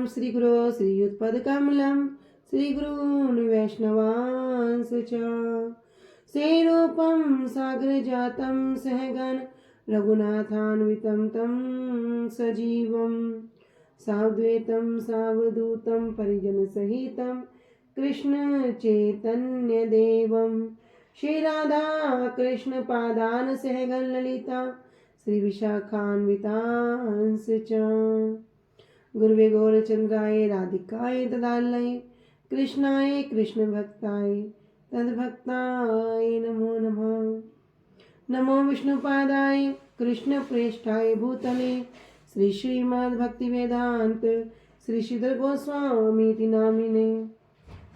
नमाम्यहं श्रीगुरो श्रीयुतपदकमलं श्रीगुरून् वैष्णवांश्च श्रीरूपं सागरजातं सहगण रघुनाथान्वितं तं सजीवं साद्वैतं सावधूतं परिजनसहितं कृष्ण चैतन्यदेवं श्री राधा कृष्ण पादान सहगण ललिता श्री विशाखान्वितांश्च गुरुवे गौरचंद्राय राधिकाय तदालय कृष्णाय कृष्ण भक्ताय तद्भक्ताय नमो नमः। नमो विष्णुपादाय कृष्ण प्रेष्ठाय भूतले श्री श्रीमद् भक्ति वेदांत श्री श्रीधर गोस्वामी नामिने।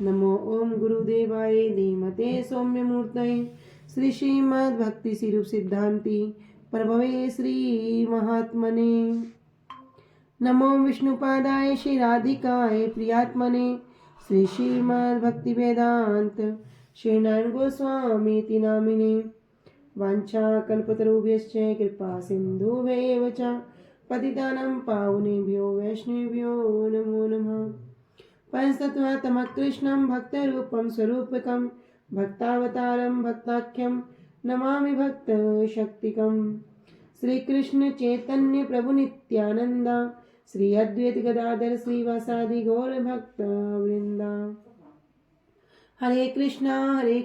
नमो ओम गुरुदेवाय धीमते सौम्य मूर्तये श्री श्रीमद् भक्ति सिरूप सिद्धांति प्रभवे श्री महात्मने। नमो विष्णुपादाय श्री राधिकाय प्रियात्मने श्री श्रीमद् भक्ति वेदांत श्री नारायण गोस्वामी नामिने। वाञ्छा कल्पतरुभ्यश्च कृपा सिन्धुभ्येव च पतितानां पावनेभ्यो वैष्णवेभ्यो नमो नमः। पंचतत्त्वात्मकं कृष्णं भक्तरूपं स्वरूपकं भक्तावतारं भक्ताख्यं नमामि भक्तशक्तिकं। श्री कृष्ण चैतन्य प्रभु नित्यानंद श्री अद्वैत गदाधर श्रीवासादि गौर भक्त वृंदा। हरे कृष्णा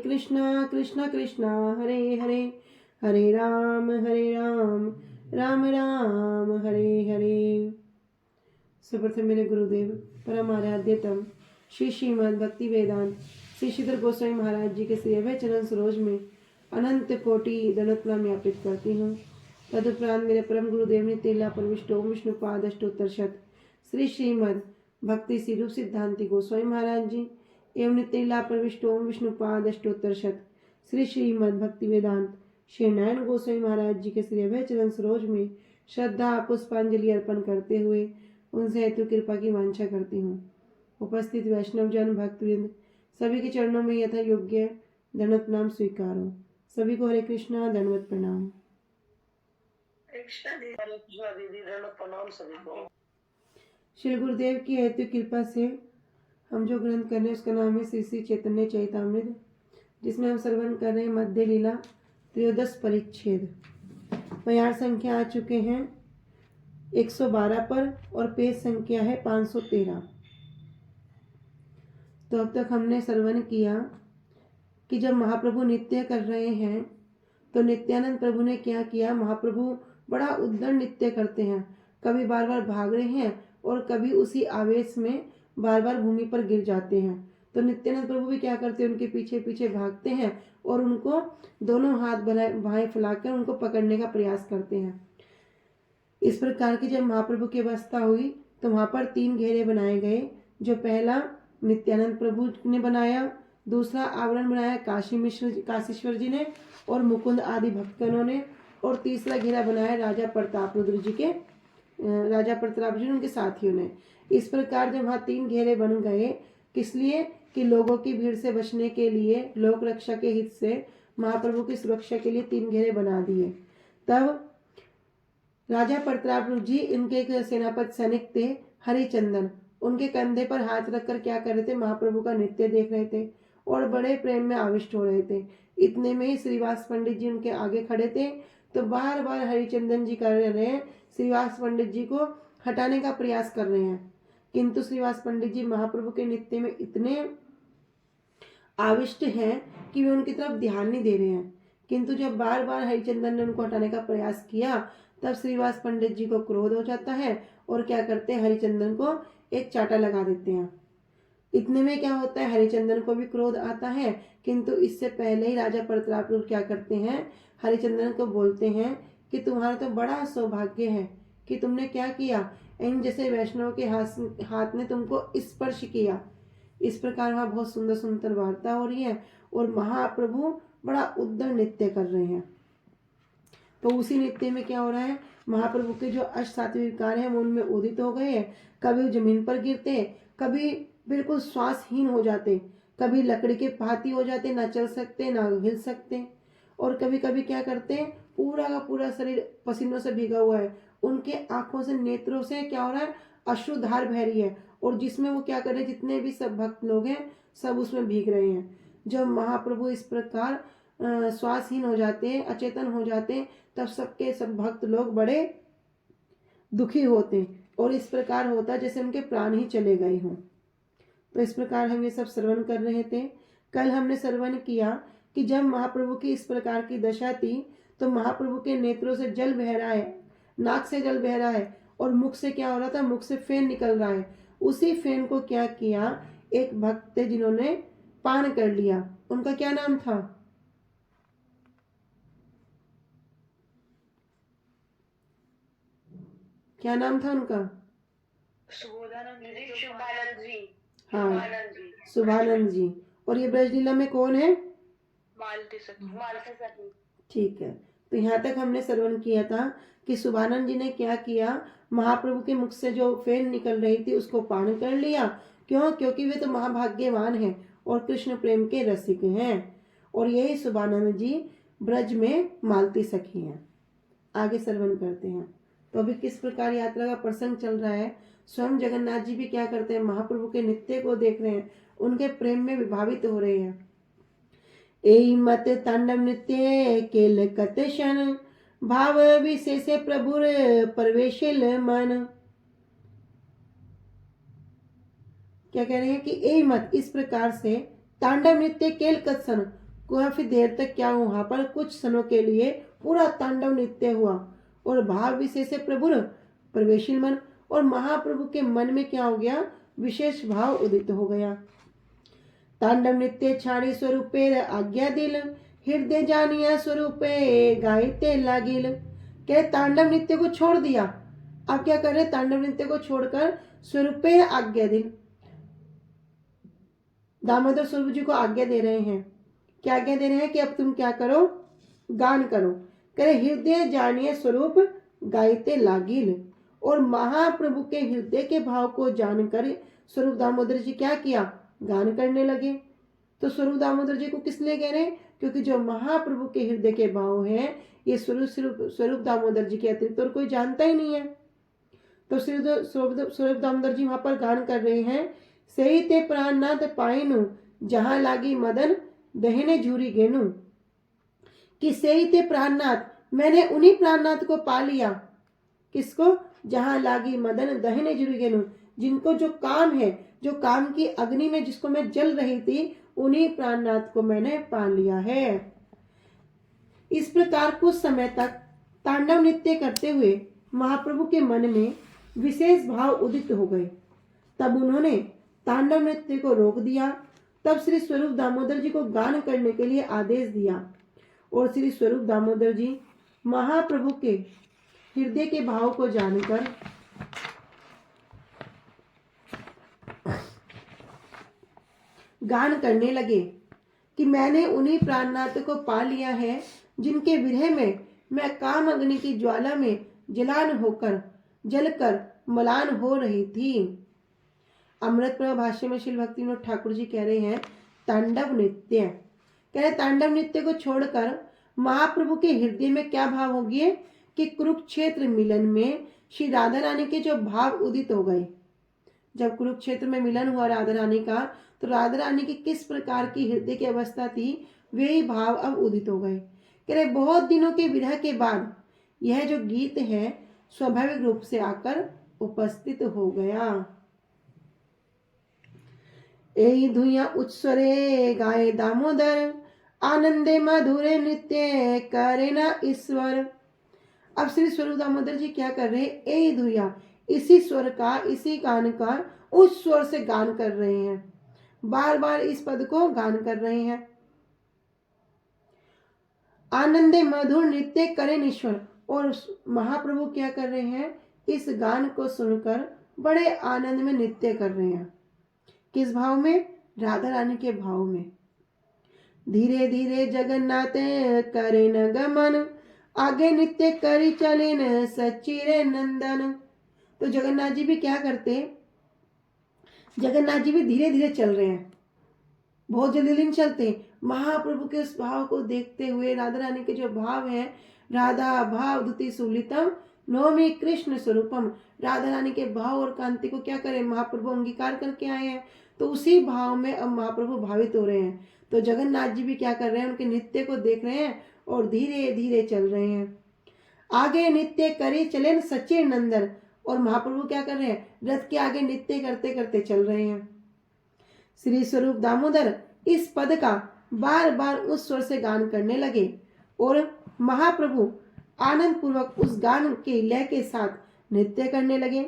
कृष्ण कृष्ण हरे हरे हरे राम राम राम हरे हरे। सुप्रथम मेरे गुरुदेव परम आराध्यतम श्री श्रीमद् भक्ति वेदांत श्री श्रीधर गोस्वामी महाराज जी के श्री अभय चरण सरोज में अनंत कोटि दंडवत प्रणाम ज्ञापित करती हूँ। तदुपरांत मेरे परम गुरुदेव ने तेला परविष्ट ओम विष्णुपाद अष्टोत्तर शत श्री श्रीमद् भक्ति सिरूप सिद्धांति गोस्वामी महाराज जी एवं नित्यला परविष्ट ओम विष्णुपाद अष्टोत्तर शत श्री श्रीमद् भक्ति वेदांत श्री नारायण गोस्वामी महाराज जी के श्री अभय चरण सरोज में श्रद्धा पुष्पांजलि अर्पण करते हुए उनसे हेतु कृपा की वांछा करती हूँ। उपस्थित वैष्णव जन भक्तवृंद सभी के चरणों में यथा योग्य दंडवत प्रणाम स्वीकारो। सभी को हरे कृष्णा दंडवत प्रणाम। श्री गुरुदेव की हेतु कृपा से हम जो ग्रंथ कर रहे हैं उसका नाम है श्री श्री चैतन्य चैतामृत, जिसमें हम श्रवण कर रहे हैं मध्य लीला त्रयोदश परिच्छेद। प्यार संख्या आ चुके हैं 112 पर और पेज संख्या है 513। तो अब तक हमने श्रवण किया कि जब महाप्रभु नृत्य कर रहे हैं तो नित्यानंद प्रभु ने क्या किया। महाप्रभु बड़ा उद्दंड नृत्य करते हैं, कभी बार बार भाग रहे हैं और कभी उसी आवेश में बार बार भूमि पर गिर जाते हैं। तो नित्यानंद प्रभु भी क्या करते हैं, उनके पीछे पीछे भागते हैं और उनको दोनों हाथ बाएं फैलाकर उनको पकड़ने का प्रयास करते हैं। इस प्रकार की जब महाप्रभु की अवस्था हुई तो वहां पर 3 घेरे बनाए गए। जो पहला नित्यानंद प्रभु ने बनाया, दूसरा आवरण बनाया काशीश्वर जी ने और मुकुंद आदि भक्तगणों ने, और तीसरा घेरा बनाया राजा प्रताप जी उनके साथियों ने। इस प्रकार जब वहाँ 3 घेरे बन गए, किस लिए कि लोगों की भीड़ से बचने के लिए, लोक रक्षा के हित से, महाप्रभु की सुरक्षा के लिए 3 घेरे बना दिए। तब राजा प्रताप जी इनके एक सेनापति सैनिक थे हरिचंदन, उनके कंधे पर हाथ रखकर क्या कर रहे थे, महाप्रभु का नृत्य देख रहे थे और बड़े प्रेम में आविष्ट हो रहे थे। इतने में ही श्रीवास पंडित जी उनके आगे खड़े थे। तो बार बार हरिचंदन जी कर रहे हैं, श्रीवास पंडित जी को हटाने का प्रयास कर रहे हैं, किंतु श्रीवास पंडित जी महाप्रभु के नृत्य में इतने आविष्ट हैं कि वे उनकी तरफ ध्यान नहीं दे रहे हैं। किंतु जब बार बार हरिचंदन ने उनको हटाने का प्रयास किया तब श्रीवास पंडित जी को क्रोध हो जाता है और क्या करते हैं, हरिचंदन को एक चाटा लगा देते हैं। इतने में क्या होता है, हरिचंदन को भी क्रोध आता है, किंतु इससे पहले ही राजा प्रताप क्या करते हैं, हरिचंदन को बोलते हैं कि तुम्हारा तो बड़ा सौभाग्य है कि तुमने क्या किया, इन जैसे वैष्णव के हाथ ने तुमको स्पर्श किया। इस प्रकार वहाँ बहुत सुंदर सुंदर वार्ता हो रही है और महाप्रभु बड़ा उद्दंड नृत्य कर रहे हैं। तो उसी नृत्य में क्या हो रहा है, महाप्रभु के जो अष्ट सात्विक विकार हैं वो उनमें उदित हो गए हैं। कभी जमीन पर गिरते, कभी बिल्कुल श्वासहीन हो जाते, कभी लकड़ी के भांति हो जाते, ना चल सकते ना हिल सकते, और कभी कभी क्या करते हैं, पूरा का पूरा शरीर पसीनों से भीगा हुआ है, उनके आंखों से नेत्रों से क्या हो रहा है, अश्रुधार बह रही है और जिसमें वो क्या कर रहे हैं, जितने भी सब भक्त लोग हैं सब उसमें भीग रहे हैं। जब महाप्रभु इस प्रकार श्वासहीन हो जाते हैं, अचेतन हो जाते हैं, तब सबके सब भक्त लोग बड़े दुखी होते हैं और इस प्रकार होता है जैसे उनके प्राण ही चले गए हों। तो इस प्रकार हम ये सब श्रवण कर रहे थे। कल हमने श्रवण किया कि जब महाप्रभु की इस प्रकार की दशा थी तो महाप्रभु के नेत्रों से जल बह रहा है, नाक से जल बह रहा है और मुख से क्या हो रहा था, मुख से फेन निकल रहा है। उसी फेन को क्या किया, एक भक्त थे जिन्होंने पान कर लिया। उनका क्या नाम था, क्या नाम था उनका? हाँ, शुभानंद जी। और ये ब्रजलीला में कौन है? ठीक है। तो यहाँ तक हमने श्रवण किया था कि शुभानंद जी ने क्या किया, महाप्रभु के मुख से जो फेन निकल रही थी उसको पान कर लिया। क्यों? क्योंकि वे तो महाभाग्यवान हैं और कृष्ण प्रेम के रसिक हैं। और यही शुभानंद जी ब्रज में मालती सखी हैं। आगे श्रवण करते हैं। तो अभी किस प्रकार यात्रा का प्रसंग चल रहा है। स्वयं जगन्नाथ जी भी क्या करते हैं, महाप्रभु के नृत्य को देख रहे हैं, उनके प्रेम में विभावित हो रहे हैं। एई मत तांडव नृत्य केल कतशन भाव विशेष प्रभुर प्रवेशिल मन। क्या कह रहे हैं कि एई मत, इस प्रकार से तांडव नृत्य केल कतशन, काफी देर तक क्या हुआ, वहां पर कुछ क्षणों के लिए पूरा तांडव नृत्य हुआ और भाव विशेष प्रभुर प्रवेशिल मन, और महाप्रभु के मन में क्या हो गया, विशेष भाव उदित हो गया। तांडव नृत्य छाड़ी स्वरूपे आज्ञा दिल हृदय जानिया स्वरूपे गाइते लागिल। क्या तांडव नृत्य को छोड़ दिया, अब क्या कर रहे, तांडव नृत्य को छोड़कर स्वरूपे आज्ञा दिल, दामोदर स्वरूप जी को आज्ञा दे रहे हैं। क्या आज्ञा दे रहे हैं कि अब तुम क्या करो, गान करो। करे हृदय जानिए स्वरूप गाइते लागिल, और महाप्रभु के हृदय के भाव को जानकर स्वरूप दामोदर जी क्या किया, गान करने लगे। तो स्वरूप दामोदर जी को किस लिए कह रहे हैं, क्योंकि जो महाप्रभु के हृदय के भाव हैं ये स्वरूप दामोदर जी के अतिरिक्त और कोई जानता ही नहीं है। तो स्वरूप दामोदर जी वहां पर गान कर रहे हैं, सही ते प्राणनाथ पाइनु जहां लागी मदन दहने झूरी गेनु। कि सही ते प्राणनाथ, मैंने उन्हीं प्राणनाथ को पा लिया। किसको? जहां लागी मदन दहने झूरी गेनु, जिनको जो काम है, जो काम की अग्नि में जिसको मैं जल रही थी, उन्हीं प्राणनाथ को मैंने पा लिया है। इस प्रकार कुछ समय तक तांडव नृत्य करते हुए महाप्रभु के मन में विशेष भाव उदित हो गए। तब उन्होंने तांडव नृत्य को रोक दिया। तब श्री स्वरूप दामोदर जी को गान करने के लिए आदेश दिया और श्री स्वरूप दामोदर जी महाप्रभु के हृदय के भाव को जानकर गान करने लगे कि मैंने उन्हीं प्राणनाथ को पा लिया है जिनके विरह में मैं काम अग्नि की ज्वाला में जलकर मलान हो रही थी। अमृत प्रभा भाष्य में श्री भक्ति विनोद ठाकुर जी कह रहे हैं, तांडव नृत्य, कह रहे तांडव नृत्य को छोड़कर महाप्रभु के हृदय में क्या भाव हो गए कि कुरुक्षेत्र मिलन में श्री राधा रानी के जो भाव उदित हो गए। जब कुरुक्षेत्र में मिलन हुआ राधा रानी का, तो राधा रानी की किस प्रकार की हृदय की अवस्था थी, वे भाव अब उदित हो गए। कह रहे बहुत दिनों के विरह के बाद यह जो गीत है स्वाभाविक रूप से आकर उपस्थित हो गया। एई धुइया उत्सरे गाए दामोदर, आनंदे मधुरे नृत्य करे ना ईश्वर। अब श्री स्वरूप दामोदर जी क्या कर रहे हैं, एई धुइया, इसी स्वर का, इसी गान का उस स्वर से गान कर रहे हैं, बार बार इस पद को गान कर रहे हैं। आनंदे मधुर नृत्य करे ईश्वर, और महाप्रभु क्या कर रहे हैं, इस गान को सुनकर बड़े आनंद में नृत्य कर रहे हैं। किस भाव में? राधा रानी के भाव में। धीरे धीरे जगन्नाथ करे न गमन, आगे नृत्य करी चले न सच्चिरे नंदन। तो जगन्नाथ जी भी क्या करते, जगन्नाथ जी भी धीरे धीरे चल रहे हैं, बहुत जल्दी चलते। महाप्रभु के उस भाव को देखते हुए, राधा रानी के जो भाव है, राधा भाव दुति सुलितम नौमी कृष्ण स्वरूपम, राधा रानी के भाव और कांति को क्या करें, महाप्रभु अंगीकार करके आए हैं। तो उसी भाव में अब महाप्रभु भावित हो रहे हैं। तो जगन्नाथ जी भी क्या कर रहे हैं, उनके नृत्य को देख रहे हैं और धीरे धीरे चल रहे हैं। आगे नृत्य करे चले सच्चे नंदन, और महाप्रभु क्या कर रहे हैं, रथ के आगे नृत्य करते करते चल रहे हैं। श्री स्वरूप दामोदर इस पद का बार बार उस स्वर से गान करने लगे और महाप्रभु आनंद पूर्वक उस गान के लय के साथ नृत्य करने लगे।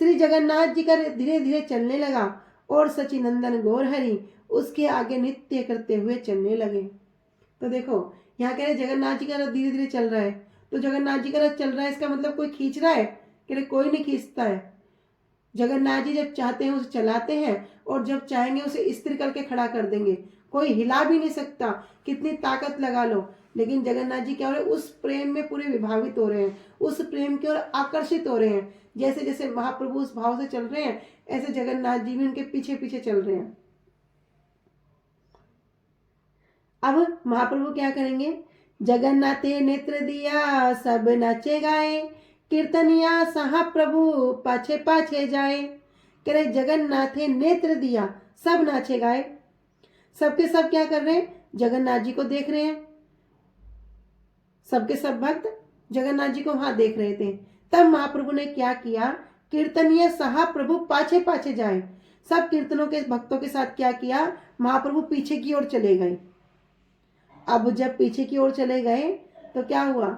श्री जगन्नाथ जी का धीरे धीरे चलने लगा और सचिनंदन गौरहरि उसके आगे नृत्य करते हुए चलने लगे। तो देखो यहाँ कह रहे जगन्नाथ जी का रथ धीरे धीरे चल रहा है। तो जगन्नाथ जी का रथ चल रहा है, इसका मतलब कोई खींच रहा है, कह रहे कोई नहीं खींचता है। जगन्नाथ जी जब चाहते हैं उसे चलाते हैं और जब चाहेंगे उसे स्थिर करके खड़ा कर देंगे, कोई हिला भी नहीं सकता, कितनी ताकत लगा लो। लेकिन जगन्नाथ जी क्या हो रहे हैं, उस प्रेम में पूरे विभावित हो रहे हैं, उस प्रेम की ओर आकर्षित हो रहे हैं। जैसे जैसे महाप्रभु उस भाव से चल रहे हैं, ऐसे जगन्नाथ जी भी उनके पीछे पीछे चल रहे हैं। अब महाप्रभु क्या करेंगे, जगन्नाथे नेत्र दिया सब नाचे गाए, कीर्तनिया सहा प्रभु पाछे पाछे जाए। कह रहे जगन्नाथे नेत्र दिया, सब नाचे गाए। सबके सब क्या कर रहे हैं, जगन्नाथ जी को देख रहे हैं। सबके सब भक्त जगन्नाथ जी को वहां देख रहे थे। तब महाप्रभु ने क्या किया, कीर्तनीय सहा प्रभु पाछे पाछे जाए। सब कीर्तनों के भक्तों के साथ क्या किया, महाप्रभु पीछे की ओर चले गए। अब जब पीछे की ओर चले गए तो क्या हुआ,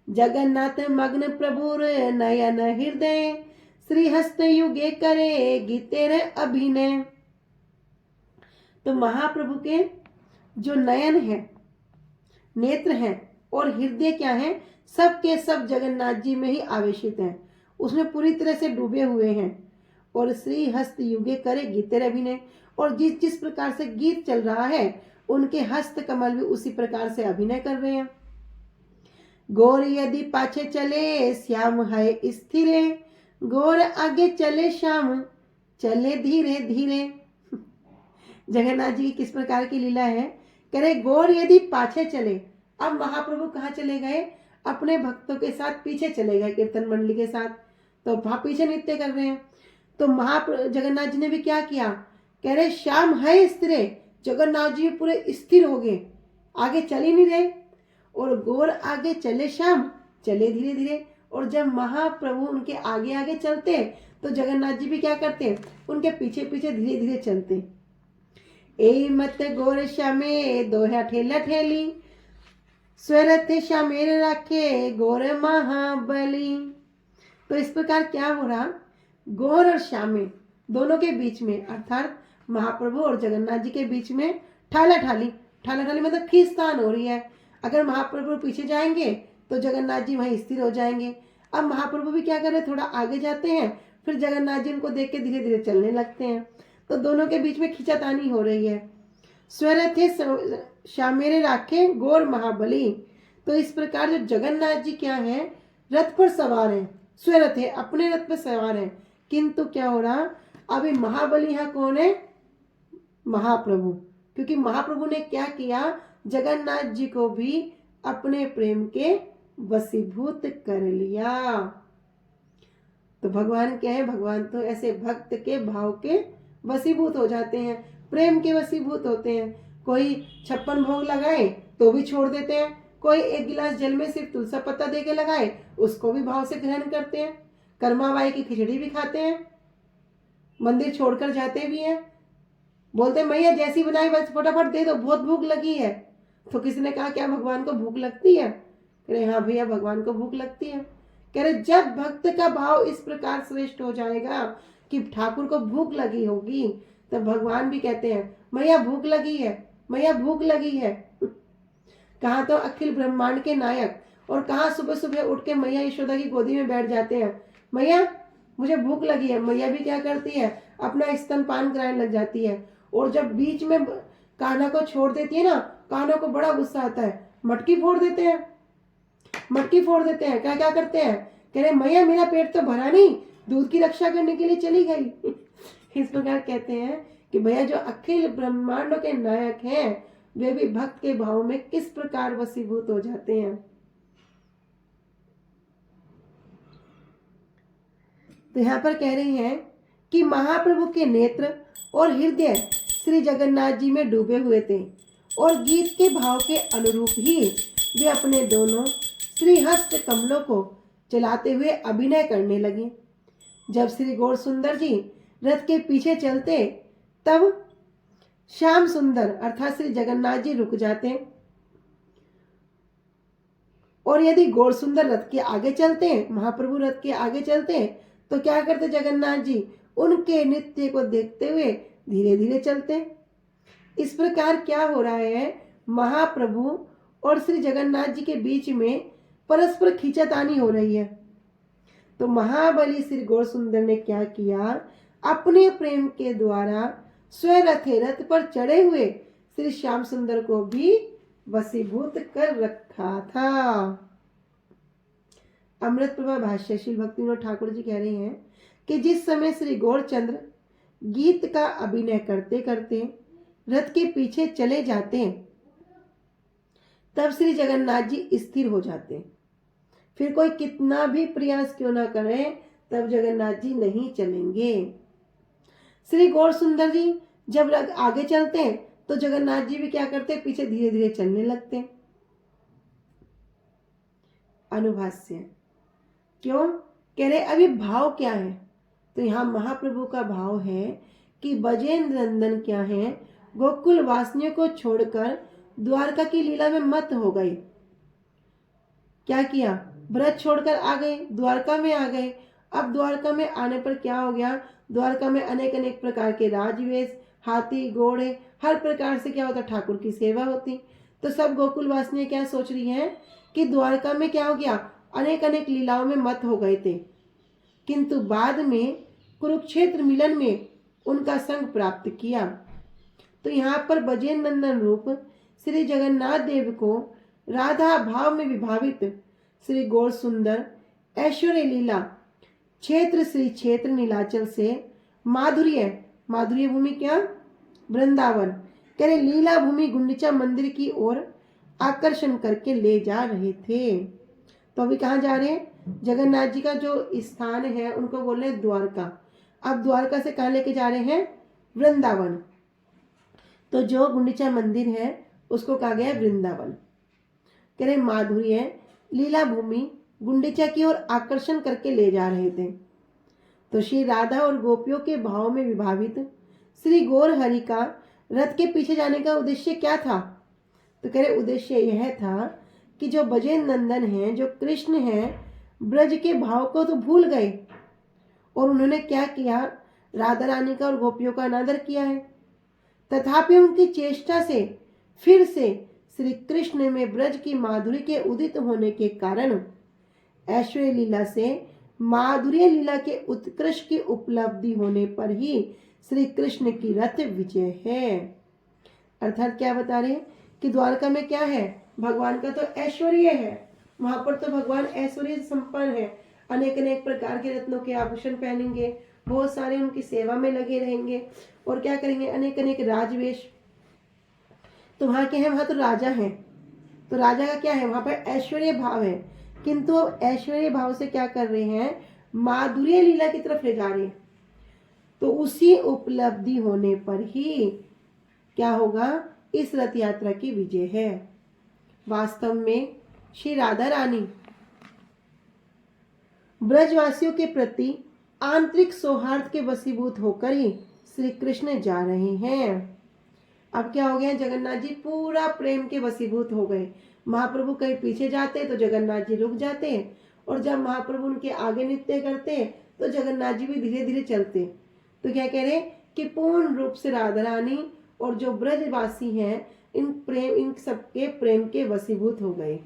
जगन्नाथ मग्न प्रभु नयन हृदय, श्री हस्त युगे करे गीतेरे अभिनय। तो महाप्रभु के जो नयन है, नेत्र हैं और हृदय क्या है, सब के सब जगन्नाथ जी में ही आवेशित हैं, उसमें पूरी तरह से डूबे हुए हैं। और श्री हस्त युगे करे गीतेरे अभिनय, और जिस जिस प्रकार से गीत चल रहा है उनके हस्त कमल भी उसी प्रकार से अभिनय कर रहे हैं। गौर यदि पाछे चले श्याम है स्थिरे, गौर आगे चले श्याम चले धीरे धीरे। जगन्नाथ जी की किस प्रकार की लीला है, कह रहे गौर यदि पाछे चले। अब महाप्रभु कहाँ चले गए, अपने भक्तों के साथ पीछे चले गए, कीर्तन मंडली के साथ, तो वहां पीछे नृत्य कर रहे हैं। तो जगन्नाथ जी ने भी क्या किया, कह रहे श्याम है स्थिर, जगन्नाथ जी पूरे स्थिर हो गए, आगे चल ही नहीं रहे। और गौर आगे चले श्याम चले धीरे धीरे। और जब महाप्रभु उनके आगे आगे चलते तो जगन्नाथ जी भी क्या करते, उनके पीछे पीछे धीरे धीरे चलते। ए मत गौर श्यामे दोहा ठेला ठेली, स्वरथ श्यामेर राखे गौर महाबली। तो इस प्रकार क्या हो रहा, गौर और श्यामे दोनों के बीच में, अर्थात महाप्रभु और जगन्नाथ जी के बीच में ठाला ठाली, ठाला ठाली मतलब खींचतान हो रही है। अगर महाप्रभु पीछे जाएंगे तो जगन्नाथ जी वहीं स्थिर हो जाएंगे। अब महाप्रभु भी क्या कर रहे, थोड़ा आगे जाते हैं, फिर जगन्नाथ जी उनको देख के धीरे धीरे चलने लगते हैं। तो दोनों के बीच में खींचातानी हो रही है। स्वर थे श्यामेरे राखे गौर महाबली। तो इस प्रकार जो जगन्नाथ जी क्या है, रथ पर सवार है, स्वरथ है, अपने रथ पर सवार है। किंतु क्या हो रहा, अभी महाबली यहाँ कौन है, महाप्रभु। क्योंकि महाप्रभु ने क्या किया, जगन्नाथ जी को भी अपने प्रेम के वशीभूत कर लिया। तो भगवान क्या है, भगवान तो ऐसे भक्त के भाव के वशीभूत हो जाते हैं, प्रेम के वशीभूत होते हैं। कोई 56 भोग लगाए तो भी छोड़ देते हैं, कोई एक गिलास जल में सिर्फ तुलसी पत्ता देके लगाए उसको भी भाव से ग्रहण करते हैं, कर्माबाई की खिचड़ी भी खाते हैं, मंदिर छोड़कर जाते भी हैं, बोलते मैया जैसी बनाई बस फटाफट दे दो, बहुत भूख लगी है। तो किसी ने कहा क्या भगवान को भूख लगती है, कह रहे हाँ भैया भगवान को भूख लगती है। कह रहे जब भक्त का भाव इस प्रकार श्रेष्ठ हो जाएगा कि ठाकुर को भूख लगी होगी, तब भगवान भी कहते हैं मैया भूख लगी है, मैया भूख लगी है। कहाँ तो अखिल ब्रह्मांड के नायक, और कहाँ सुबह सुबह उठ के मैया यशोदा की गोदी में बैठ जाते हैं, मैया मुझे भूख लगी है। मैया भी क्या करती है, अपना स्तनपान कराने लग जाती है। और जब बीच में कान्हा को छोड़ देती है ना, कान्हा को बड़ा गुस्सा आता है, मटकी फोड़ देते हैं, मटकी फोड़ देते हैं। क्या क्या करते हैं, कह रहे मैया मेरा पेट तो भरा नहीं, दूध की रक्षा करने के लिए चली गई। इस प्रकार कहते हैं कि भैया जो अखिल ब्रह्मांडों के नायक हैं वे भी भक्त के भाव में किस प्रकार वशीभूत हो जाते हैं। तो यहाँ पर कह रही हैं कि महाप्रभु के नेत्र और हृदय श्री जगन्नाथ जी में डूबे हुए थे और गीत के भाव के अनुरूप ही वे अपने दोनों श्रीहस्त कमलों को चलाते हुए अभिनय करने लगे। जब श्री गौर सुंदर जी रथ के पीछे चलते तब श्याम सुंदर अर्थात श्री जगन्नाथ जी रुक जाते और यदि गौर सुंदर रथ के आगे चलते, महाप्रभु रथ के आगे चलते, तो क्या करते जगन्नाथ जी? उनके नृत्य को देखते हुए धीरे धीरे चलते। इस प्रकार क्या हो रहा है, महाप्रभु और श्री जगन्नाथ जी के बीच में परस्पर खींचातानी हो रही है। तो महाबली श्री गौर सुंदर ने क्या किया, अपने प्रेम के द्वारा स्वरथे रथ पर चढ़े हुए श्री श्याम सुंदर को भी वशीभूत कर रखा था। अमृत प्रभा भाष्य श्री भक्तिविनोद ठाकुर जी कह रहे हैं कि जिस समय श्री गौरचंद्र गीत का अभिनय करते करते रथ के पीछे चले जाते, तब श्री जगन्नाथ जी स्थिर हो जाते। फिर कोई कितना भी प्रयास क्यों ना करे, तब जगन्नाथ जी नहीं चलेंगे। श्री गौर सुंदर जी जब आगे चलते हैं तो जगन्नाथ जी भी क्या करते, पीछे धीरे धीरे चलने लगते। अनुभाष्य क्यों कह रहे, अभी भाव क्या है? तो यहाँ महाप्रभु का भाव है कि बजेंद्र नंदन क्या है, गोकुल वासियों को छोड़कर द्वारका की लीला में मत हो गए। क्या किया, ब्रज छोड़कर आ गए, द्वारका में आ गए। अब द्वारका में आने पर क्या हो गया, द्वारका में अनेक अनेक प्रकार के राजवेश, हाथी घोड़े, हर प्रकार से क्या होता, ठाकुर की सेवा होती। तो सब गोकुल वासियां क्या सोच रही हैं कि द्वारका में क्या हो गया, अनेक अनेक लीलाओं में मत हो गए थे, किंतु बाद में कुरुक्षेत्र मिलन में उनका संग प्राप्त किया। तो यहाँ पर बजेंद्र नंदन रूप श्री जगन्नाथ देव को राधा भाव में विभावित श्री गौर सुंदर ऐश्वर्य लीला क्षेत्र श्री क्षेत्र नीलाचल से माधुर्य भूमि क्या, वृंदावन कह रहे लीला भूमि गुंडीचा मंदिर की ओर आकर्षण करके ले जा रहे थे। तो अभी कहाँ जा रहे हैं, जगन्नाथ जी का जो स्थान है उनको बोल रहे हैं द्वारका। अब द्वारका से कहाँ लेके जा रहे हैं, वृंदावन। तो जो गुंडीचा मंदिर है उसको कहा गया वृंदावन। कह रहे माधुर्य लीला भूमि गुंडीचा की ओर आकर्षण करके ले जा रहे थे। तो श्री राधा और गोपियों के भाव में विभावित श्री गौर हरि का रथ के पीछे जाने का उद्देश्य क्या था? तो कह रहे उद्देश्य यह था कि जो बजेंद्र नंदन है, जो कृष्ण है, ब्रज के भाव को तो भूल गए और उन्होंने क्या किया, राधा रानी का और गोपियों का अनादर किया है। तथापि उनकी चेष्टा से फिर से श्री कृष्ण में ब्रज की माधुरी के उदित होने के कारण ऐश्वर्य लीला से माधुर्य लीला के उत्कृष्ट की उपलब्धि होने पर ही श्री कृष्ण की रथ विजय है। अर्थात क्या बता रहे हैं कि द्वारका में क्या है, भगवान का तो ऐश्वर्य है, वहां पर तो भगवान ऐश्वर्य संपन्न है, अनेक अनेक प्रकार के रत्नों के आभूषण पहनेंगे, बहुत सारे उनकी सेवा में लगे रहेंगे और क्या करेंगे, अनेक अनेक राजवेश। तो वहां क्या है, वहां तो राजा है, तो राजा का क्या है, वहां पर ऐश्वर्य भाव है, किंतु अब ऐश्वर्य भाव से क्या कर रहे हैं, माधुर्य लीला की तरफ ले जा रहे हैं। तो उसी उपलब्धि होने पर ही क्या होगा, इस रथ यात्रा की विजय है। वास्तव में श्री राधा रानी ब्रजवासियों के प्रति आंतरिक सौहार्द के वशीभूत होकर ही श्री कृष्ण जा रहे हैं। अब क्या हो गया, जगन्नाथ जी पूरा प्रेम के वशीभूत हो गए। महाप्रभु कहीं पीछे जाते तो जगन्नाथ जी रुक जाते और जब महाप्रभु उनके आगे नृत्य करते तो जगन्नाथ जी भी धीरे धीरे चलते। तो क्या कह रहे कि पूर्ण रूप से राधा रानी और जो ब्रजवासी हैं इन सबके प्रेम के वशीभूत हो गए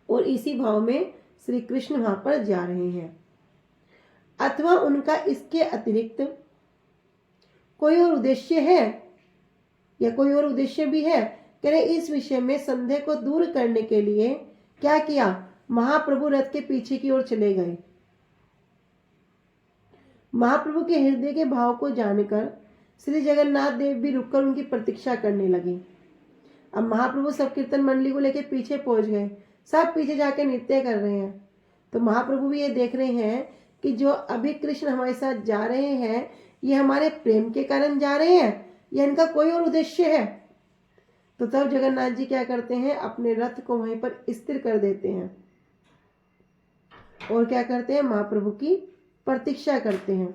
और इसी भाव में श्री कृष्ण वहां पर जा रहे हैं। अथवा उनका इसके अतिरिक्त कोई और उद्देश्य है या कोई और उद्देश्य भी है, कह रहे इस विषय में संदेह को दूर करने के लिए क्या किया, महाप्रभु रथ के पीछे की ओर चले गए। महाप्रभु के हृदय के भाव को जानकर श्री जगन्नाथ देव भी रुककर उनकी प्रतीक्षा करने लगे। अब महाप्रभु सब कीर्तन मंडली को लेकर पीछे पहुंच गए, सब पीछे जाकर नृत्य कर रहे हैं। तो महाप्रभु भी ये देख रहे हैं कि जो अभी कृष्ण हमारे साथ जा रहे हैं, ये हमारे प्रेम के कारण जा रहे हैं या इनका कोई और उद्देश्य है। तो तब जगन्नाथ जी क्या करते हैं, अपने रथ को वहीं पर स्थिर कर देते हैं और क्या करते हैं, महाप्रभु की प्रतीक्षा करते हैं।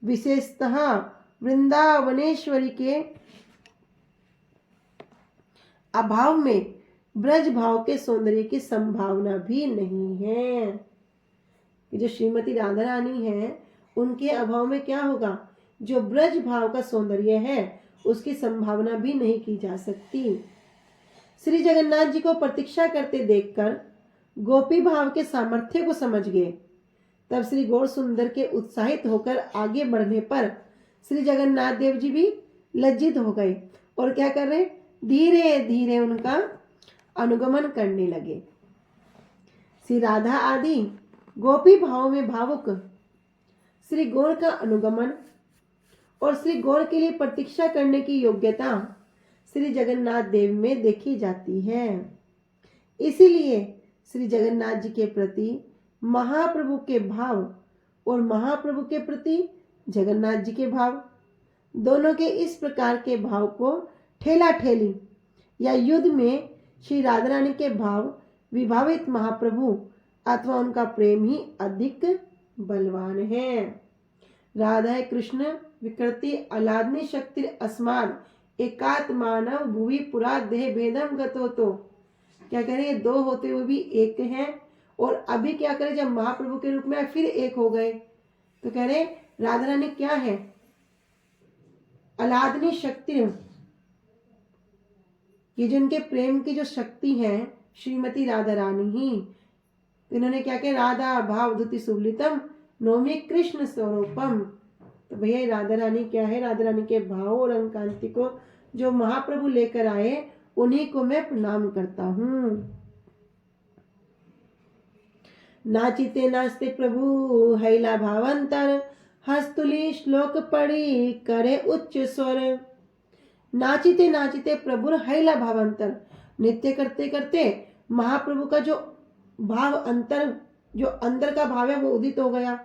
विशेषतः वृंदावनेश्वरी के अभाव में ब्रज भाव के सौंदर्य की संभावना भी नहीं है। जो श्रीमती राधा रानी है, उनके अभाव में क्या होगा, जो ब्रज भाव का सौंदर्य है उसकी संभावना भी नहीं की जा सकती। श्री जगन्नाथ जी को प्रतीक्षा करते देखकर गोपी भाव के सामर्थ्य को समझ गए। तब श्री गौर सुंदर के उत्साहित होकर आगे बढ़ने पर श्री जगन्नाथ देव जी भी लज्जित हो गए और क्या कर रहे, धीरे धीरे उनका अनुगमन करने लगे। श्री राधा आदि गोपी भाव में भावुक श्री गौर का अनुगमन और श्री गौर के लिए प्रतीक्षा करने की योग्यता श्री जगन्नाथ देव में देखी जाती है। इसीलिए श्री जगन्नाथ जी के प्रति महाप्रभु के भाव और महाप्रभु के प्रति जगन्नाथ जी के भाव, दोनों के इस प्रकार के भाव को ठेला ठेली या युद्ध में श्री राधा रानी के भाव विभावित महाप्रभु अथवा उनका प्रेम ही अधिक बलवान है। राधा कृष्ण विकृति अलादनी शक्ति अस्माद एकात्म मानव भुवि पुरा देह भेदम गतो। तो क्या कह रहे हैं, दो होते हुए भी एक हैं और अभी क्या करें, जब महाप्रभु के रूप में फिर एक हो गए। तो कह रहे राधा रानी क्या है, अलादनी शक्ति, ये जिनके प्रेम की जो शक्ति है श्रीमती राधा रानी ही। तो इन्होंने क्या कहा, राधा भाव धुति सुलितम नौमी कृष्ण स्वरूपम। तो भैया राधा रानी क्या है, राधा रानी के भाव और रंग कांति को जो महाप्रभु लेकर आए उन्हीं को मैं प्रणाम करता हूँ। नाचिते नाचते प्रभु हैला भावंतर हस्तुली श्लोक पड़ी करे उच्च स्वर। नाचिते नाचिते प्रभु हैला भावंतर, नृत्य करते करते महाप्रभु का जो भाव अंतर, जो अंदर का भाव है वो उदित हो गया।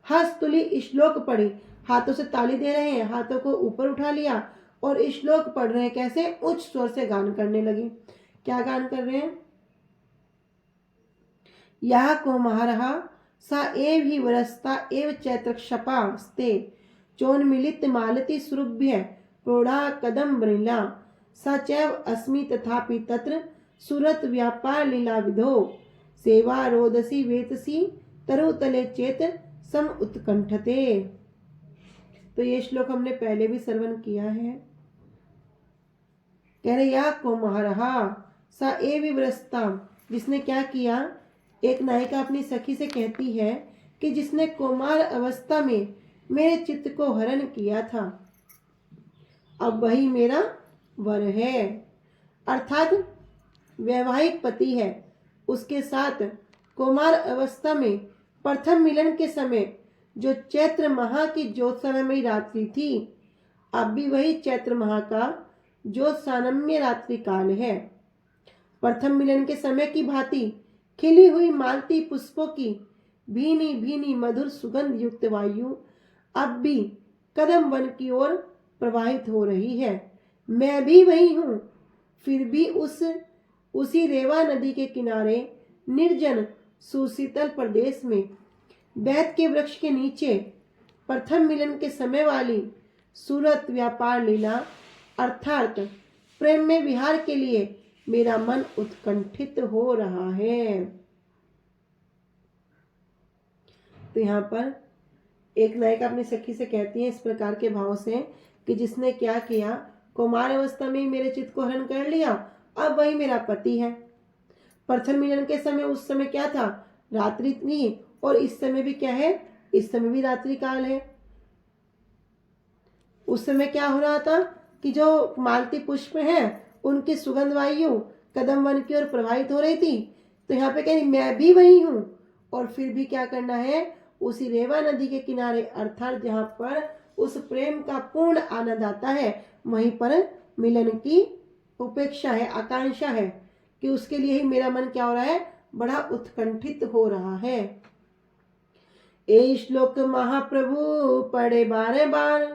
हस्तुली श्लोक पड़ी, हाथों से ताली दे रहे हैं, हाथों को ऊपर उठा लिया और श्लोक पढ़ रहे हैं। कैसे, उच्च स्वर से गान करने लगे। क्या गान कर रहे हैं, यह को महारहा सा एव ही वरस्ता एव चैत्र क्षपास्ते चोन्मिलित मालती सुरभ्य प्रौढ़ा कदम बृला सा चैव अस्मि तथापि तत्र सुरत व्यापार लीला विधो सेवा रोदसी वेतसी तरुतले चेत सम उत्कंठते। तो ये श्लोक हमने पहले भी श्रवण किया है। कह रहे या को महारहा सा एव विवरस्ता, जिसने क्या किया, एक नायिका अपनी सखी से कहती है कि जिसने कुमार अवस्था में मेरे चित्त को हरण किया था, अब वही मेरा वर है। अर्थात वैवाहिक पति है, उसके साथ कुमार अवस्था में प्रथम मिलन के समय जो चैत्र माह की ज्योत्सनामयी रात्रि थी, अब भी वही चैत्र माह का ज्योत्सानम्य रात्रि काल है। प्रथम मिलन के समय की भांति खिली हुई मालती पुष्पों की भीनी भीनी मधुर सुगंध युक्त वायु अब भी कदम वन की ओर प्रवाहित हो रही है। मैं भी वही हूँ, फिर भी उसी रेवा नदी के किनारे निर्जन सुशीतल प्रदेश में बैत के वृक्ष के नीचे प्रथम मिलन के समय वाली सूरत व्यापार लीला अर्थात प्रेम में विहार के लिए मेरा मन उत्कंठित हो रहा है। तो यहाँ पर एक नायिका अपनी सखी से कहती है इस प्रकार के भाव से कि जिसने क्या किया, कुमार अवस्था में ही मेरे चित्त को हरण कर लिया, अब वही मेरा पति है। प्रथम मिलन के समय, उस समय क्या था, रात्रि थी, और इस समय भी क्या है, इस समय भी रात्रि काल है। उस समय क्या हो रहा था कि जो मालती पुष्प हैं उनकी सुगंध वायु कदम वन की ओर प्रवाहित हो रही थी। तो यहाँ पे कहीं मैं भी वही हूँ, और फिर भी क्या करना है, उसी रेवा नदी के किनारे अर्थात जहाँ पर उस प्रेम का पूर्ण आनंद आता है, वहीं पर मिलन की उपेक्षा है, आकांक्षा है कि उसके लिए ही मेरा मन क्या हो रहा है, बड़ा उत्कंठित हो रहा है। ये श्लोक महाप्रभु पढ़े बार बार,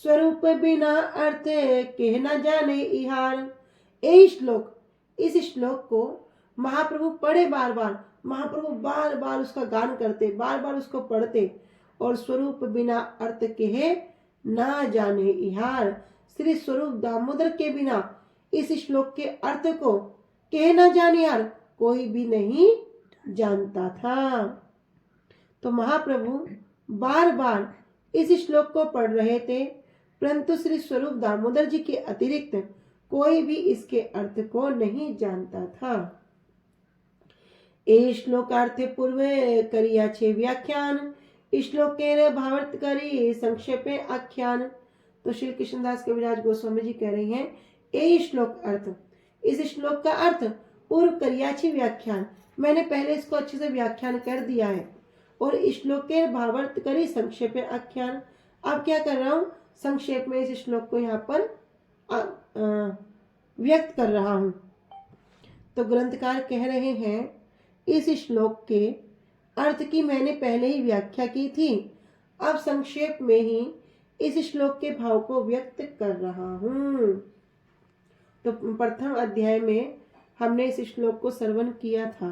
स्वरूप बिना अर्थ कह न जाने इहार। ये श्लोक, इस श्लोक को महाप्रभु पढ़े बार बार, महाप्रभु बार बार उसका गान करते, बार बार उसको पढ़ते, और स्वरूप बिना अर्थ कहे ना जाने इहार। श्री स्वरूप दामोदर के बिना इस श्लोक के अर्थ को कह ना जाने यार कोई भी नहीं जानता था। तो महाप्रभु बार बार इस श्लोक को पढ़ रहे थे, परंतु श्री स्वरूप दामोदर जी के अतिरिक्त कोई भी इसके अर्थ को नहीं जानता था। ए श्लोकार्थ पूर्व करिया छे व्याख्यान, श्लोक के भावार्थ करी संक्षेपे आख्यान। तो श्री कृष्णदास कविराज गोस्वामी जी कह रहे हैं, ए श्लोक अर्थ, इस श्लोक का अर्थ पूर्व करिया छे व्याख्यान, मैंने पहले इसको अच्छे से व्याख्यान कर दिया है, और श्लोक के भावार्थ करी संक्षेप में आख्यान। अब क्या कर रहा हूँ, संक्षेप में इस श्लोक को यहाँ पर व्यक्त कर रहा हूँ। तो ग्रंथकार कह रहे हैं, इस श्लोक के अर्थ की मैंने पहले ही व्याख्या की थी, अब संक्षेप में ही इस श्लोक के भाव को व्यक्त कर रहा हूँ। तो प्रथम अध्याय में हमने इस श्लोक को श्रवण किया था,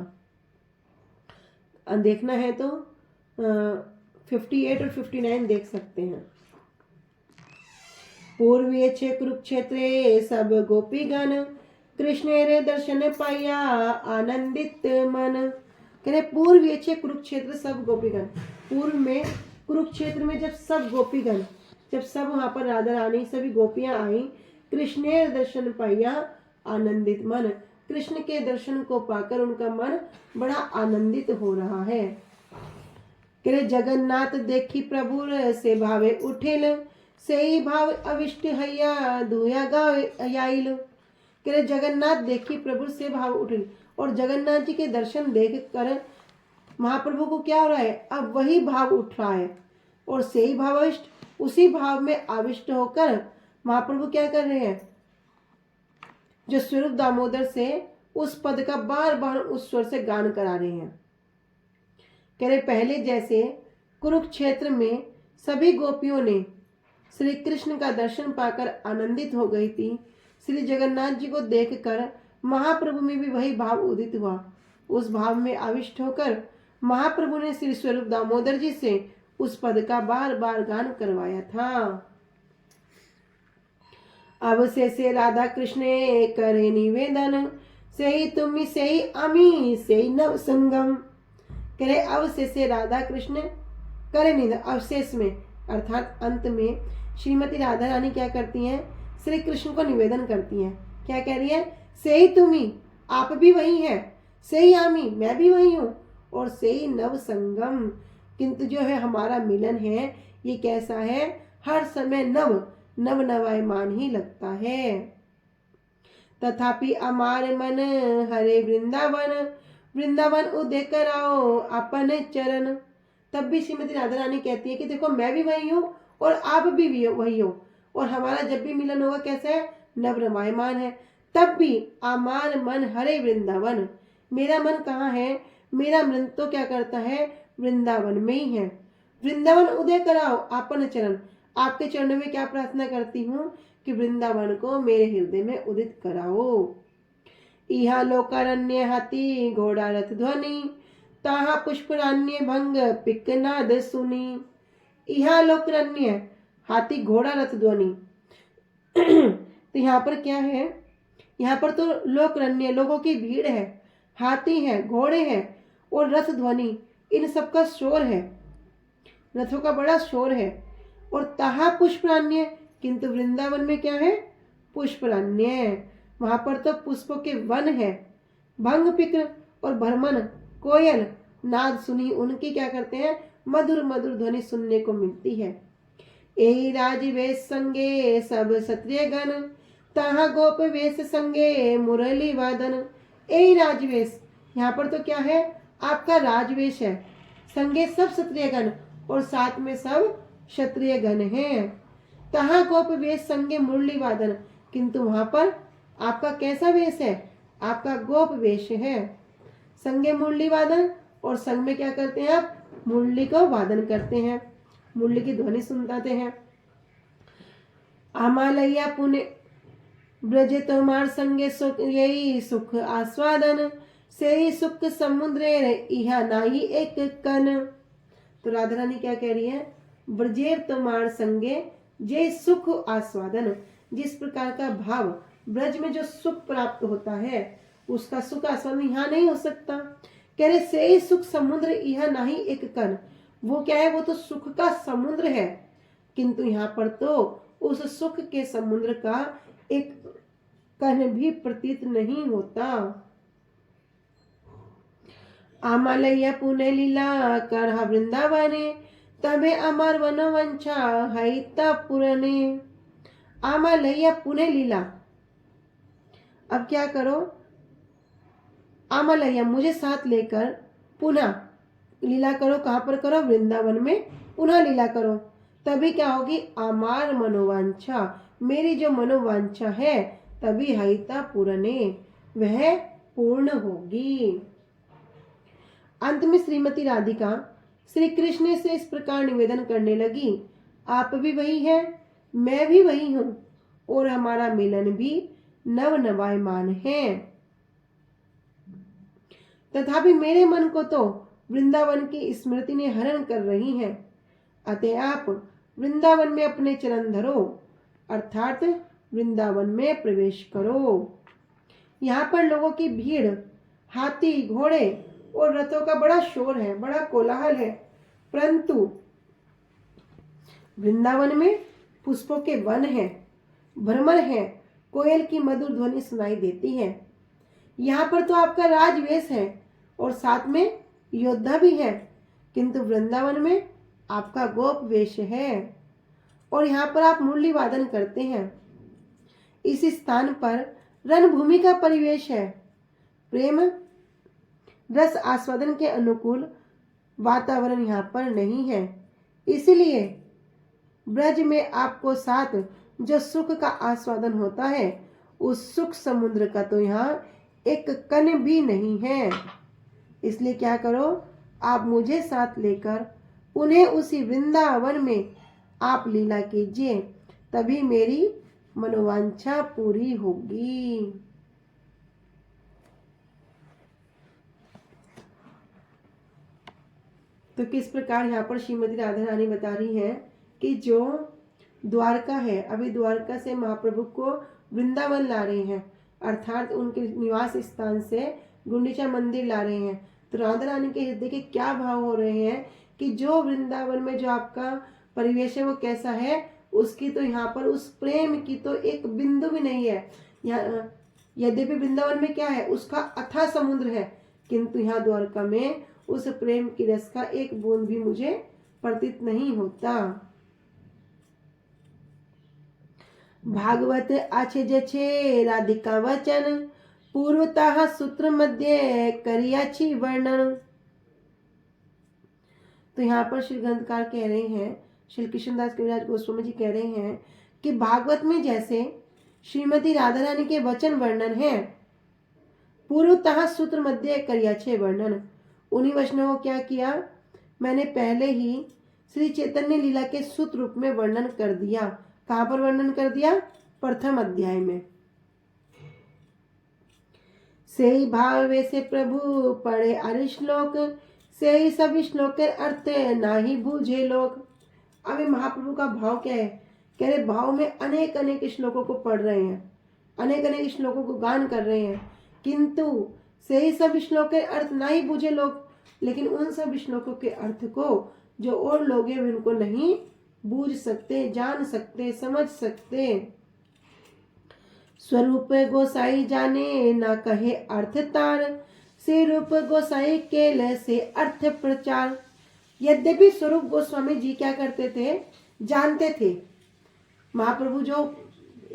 देखना है तो 58 और 59 देख सकते हैं। पूर्वीय छे कुरुक्षेत्रे सब गोपीगण, कृष्णेरे दर्शन पाया आनंदित मन। कहते पूर्वीय छे कुरुक्षेत्र सब गोपीगण, पूर्व में कुरुक्षेत्र में जब सब गोपीगण, जब सब वहां पर राधा रानी सभी गोपियां आई, कृष्णेर दर्शन पाया आनंदित मन, कृष्ण के दर्शन को पाकर उनका मन बड़ा आनंदित हो रहा है। करे जगन्नाथ देखी प्रभु से भावे उठिल, से ही भाव अविष्ट हैया दुया गावे आइल। करे जगन्नाथ देखी प्रभु से भाव उठिल, और जगन्नाथ जी के दर्शन देख कर महाप्रभु को क्या हो रहा है, अब वही भाव उठ रहा है, और से ही भाविष्ट, उसी भाव में आविष्ट होकर महाप्रभु क्या कर रहे हैं, जो स्वरूप दामोदर से उस पद का बार बार उस स्वर से गान करा रहे हैं। कह रहे पहले जैसे कुरुक्षेत्र में सभी गोपियों ने श्री कृष्ण का दर्शन पाकर आनंदित हो गई थी, श्री जगन्नाथ जी को देखकर महाप्रभु में भी वही भाव उदित हुआ। उस भाव में आविष्ट होकर महाप्रभु ने श्री स्वरूप दामोदर जी से उस पद का बार बार गान करवाया था। अब से राधा कृष्ण करे निवेदन, से ही तुम्ही से ही अमी से ही नव संगम। करे अवशेष से राधा कृष्ण करे निवेदन, अवशेष में अर्थात अंत में श्रीमती राधा रानी क्या करती हैं, श्री कृष्ण को निवेदन करती हैं। क्या कह रही है, से ही तुम्ही, आप भी वही हैं, से ही आमी, मैं भी वही हूँ, और से ही नव संगम, किंतु जो है हमारा मिलन है ये कैसा है, हर समय नव नव नवायमान ही लगता है। तथापि अमार मन हरे वृंदावन, वृंदावन उदय कराओ अपन चरण। तब भी श्रीमती राधा रानी कहती है कि देखो मैं भी वही हूँ और आप भी वही हो, और हमारा जब भी मिलन होगा कैसा है, नव रमायमान है। तब भी अमार मन हरे वृंदावन, मेरा मन कहाँ है, मेरा मन तो क्या करता है, वृंदावन में ही है। वृंदावन उदय कराओ अपन चरण, आपके चरणों में क्या प्रार्थना करती हूँ कि वृंदावन को मेरे हृदय में उदित कराओ। इहा लोकारण्य हाथी घोड़ा रथ ध्वनि, ताहा पुष्परान्य भंग पिकनाद सुनी। इहा लोकरण्य हाथी घोड़ा रथ ध्वनि तो यहाँ पर क्या है, यहाँ पर तो लोकरण्य लोगों की भीड़ है, हाथी है, घोड़े हैं और रथ ध्वनि, इन सब का शोर है, रथों का बड़ा शोर है। और तहा पुष्परान्य, किंतु वृंदावन में क्या है, पुष्परान्य है, वहां पर तो पुष्पों के वन है। भंग पिक्र और भरमन कोयल नाद सुनी, उनकी क्या करते हैं, मधुर मधुर ध्वनि सुनने को मिलती है। एही राजवेश संगे सब क्षत्रिय गण, तहा गोप वेश संगे मुरली वादन। एही राजवेश, यहाँ पर तो क्या है, आपका राजवेश है, संगे सब क्षत्रिय गण, और साथ में सब क्षत्रिय गण हैं। तहा गोप वेश संगे मुरली वादन, किंतु वहां पर आपका कैसा वेश है, आपका गोप वेश है। संगे मुरली वादन, और संग में क्या करते हैं आप, मुरली को वादन करते हैं, मुरली की ध्वनि सुनते हैं। आमालैया पुण्य ब्रजे तोमार संगे सुख, यही सुख आस्वादन, से ही सुख समुद्रे इहा नाही एक कन। तो राधा रानी क्या कह रही है, ब्रजेर तोमार संगे जे सुख आस्वादन, जिस प्रकार का भाव ब्रज में जो सुख प्राप्त होता है उसका सुख आस्वादन यहाँ नहीं हो सकता। कह रहे से ही सुख समुद्र यह नहीं एक कण, वो क्या है, वो तो सुख का समुद्र है, किंतु यहाँ पर तो उस सुख के समुद्र का एक कण भी प्रतीत नहीं होता। आमालैया पुण्य लीला कर वृंदावने, तबे अमर वनवंशा है पुरने। आमालैया पुण्य लीला, अब क्या करो, आमालैया मुझे साथ लेकर पुनः लीला करो। कहाँ पर करो, वृंदावन में पुनः लीला करो, तभी क्या होगी, अमार मनोवांछा, मेरी जो मनोवांछा है तभी हईता पुरने, वह पूर्ण होगी। अंत में श्रीमती राधिका श्री कृष्ण से इस प्रकार निवेदन करने लगी, आप भी वही हैं, मैं भी वही हूं, और हमारा मिलन भी नव नवायमान है। तथापि मेरे मन को तो वृंदावन की स्मृति ने हरण कर रही है, अतः आप वृंदावन में अपने चरण धरो, अर्थात वृंदावन में प्रवेश करो। यहाँ पर लोगों की भीड़, हाथी घोड़े और रथों का बड़ा शोर है, बड़ा कोलाहल है, परंतु वृंदावन में पुष्पों के वन है, भ्रमर है, कोयल की मधुर ध्वनि सुनाई देती है। यहाँ पर तो आपका राजवेश है और साथ में योद्धा भी है, किंतु वृंदावन में आपका गोप वेश है और यहाँ पर आप मुरली वादन करते हैं। इस स्थान पर रणभूमि का परिवेश है, प्रेम रस आस्वादन के अनुकूल वातावरण यहाँ पर नहीं है, इसलिए ब्रज में आपको साथ जो सुख का आस्वादन होता है उस सुख समुद्र का तो यहाँ एक कण भी नहीं है। इसलिए क्या करो, आप मुझे साथ लेकर उन्हें उसी वृंदावन में आप लीला कीजिए, तभी मेरी मनोवांछा पूरी होगी। तो किस प्रकार यहाँ पर श्रीमती राधा रानी बता रही है कि जो द्वारका है, अभी द्वारका से महाप्रभु को वृंदावन ला रहे हैं, अर्थात उनके निवास स्थान से गुंडीचा मंदिर ला रहे हैं। तो राधा रानी के हृदय के क्या भाव हो रहे हैं कि जो वृंदावन में जो आपका परिवेश है वो कैसा है, उसकी तो यहाँ पर उस प्रेम की तो एक बिंदु भी नहीं है। यद्यपि वृंदावन में क्या है, उसका अथाह समुद्र है, किंतु यहाँ द्वारका में उस प्रेम की रस का एक बूंद भी मुझे प्रतीत नहीं होता। भागवत आछे जछे राधिका वचन, पूर्वतः सूत्र मध्य करियाछि वर्णन। तो यहाँ पर श्री ग्रंथकार कह रहे हैं, श्री कृष्णदास कविराज गोस्वामी जी कह रहे हैं कि भागवत में जैसे श्रीमती राधा रानी के वचन वर्णन है, पूर्वतः सूत्र मध्य करियाछि वर्णन, उन्हीं वचनों को क्या किया, मैंने पहले ही श्री चैतन्य लीला के सूत्र रूप में वर्णन कर दिया। कहाँ पर वर्णन कर दिया, प्रथम अध्याय में। से ही भाव वैसे प्रभु पढ़े अरि श्लोक, से ही सभी श्लोक के अर्थ नाही बूझे लोग। अभी महाप्रभु का भाव क्या है, कह रहे भाव में अनेक अनेक श्लोकों को पढ़ रहे हैं, अनेक अनेक श्लोकों को गान कर रहे हैं, किंतु से ही सब श्लोक के अर्थ नहीं बूझे लोग। लेकिन उन सब श्लोकों के अर्थ को जो और लोग हैं उनको नहीं बूझ सकते, जान सकते, समझ सकते। स्वरूप गोसाई जाने ना कहे अर्थ तार, से रूप गोसाई केल से अर्थ प्रचार। यद्यपि स्वरूप गोस्वामी जी क्या करते थे, जानते थे महाप्रभु जो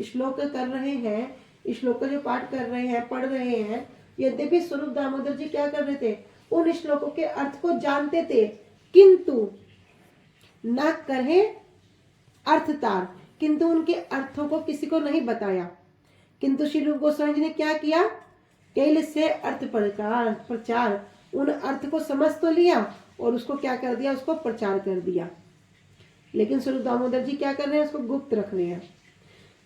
श्लोक कर रहे हैं, श्लोक का जो पाठ कर रहे हैं, पढ़ रहे हैं, यद्यपि स्वरूप दामोदर जी क्या कर रहे थे, उन श्लोकों के अर्थ को जानते थे, किंतु न कहे अर्थतार, किंतु उनके अर्थों को किसी को नहीं बताया। किंतु श्री रूप गोस्वामी जी ने क्या किया, कैल से अर्थ प्रचार, उन अर्थ को समझ तो लिया और उसको क्या कर दिया, उसको प्रचार कर दिया। लेकिन स्वरूप दामोदर जी क्या कर रहे हैं, उसको गुप्त रख रहे हैं।